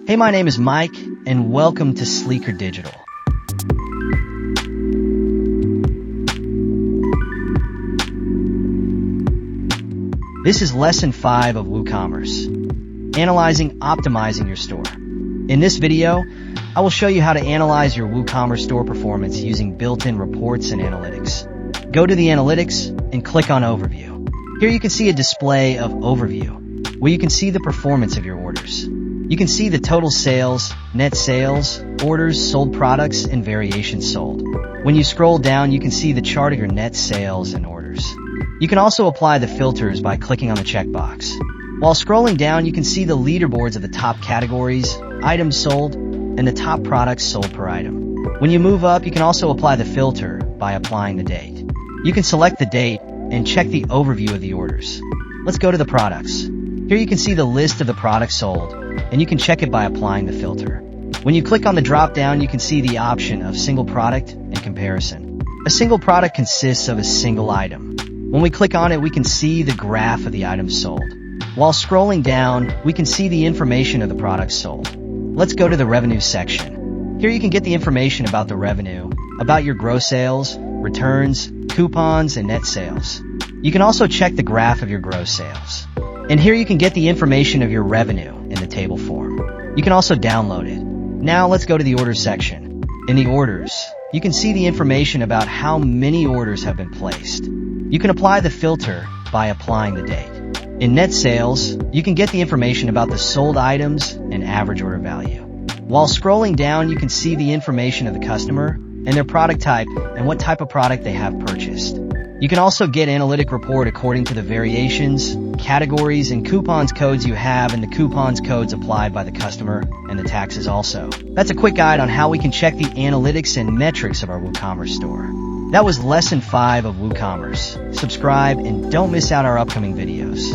Hey, my name is Mike, and welcome to Sleekr Digital. This is Lesson 5 of WooCommerce, Analyzing Optimizing Your Store. In this video, I will show you how to analyze your WooCommerce store performance using built-in reports and analytics. Go to the Analytics and click on Overview. Here you can see a display of Overview, where you can see the performance of your orders. You can see the total sales, net sales, orders, sold products, and variations sold. When you scroll down, you can see the chart of your net sales and orders. You can also apply the filters by clicking on the checkbox. While scrolling down, you can see the leaderboards of the top categories, items sold, and the top products sold per item. When you move up, you can also apply the filter by applying the date. You can select the date and check the overview of the orders. Let's go to the products. Here you can see the list of the products sold, and you can check it by applying the filter. When you click on the drop-down, you can see the option of single product and comparison. A single product consists of a single item. When we click on it, we can see the graph of the items sold. While scrolling down, we can see the information of the products sold. Let's go to the revenue section. Here you can get the information about the revenue, about your gross sales, returns, coupons, and net sales. You can also check the graph of your gross sales. And here you can get the information of your revenue in the table form. You can also download it. Now let's go to the orders section. In the orders, you can see the information about how many orders have been placed. You can apply the filter by applying the date. In net sales, you can get the information about the sold items and average order value. While scrolling down, you can see the information of the customer and their product type and what type of product they have purchased. You can also get analytic report according to the variations, categories, and coupons codes you have and the coupons codes applied by the customer and the taxes also. That's a quick guide on how we can check the analytics and metrics of our WooCommerce store. That was Lesson 5 of WooCommerce. Subscribe and don't miss out our upcoming videos.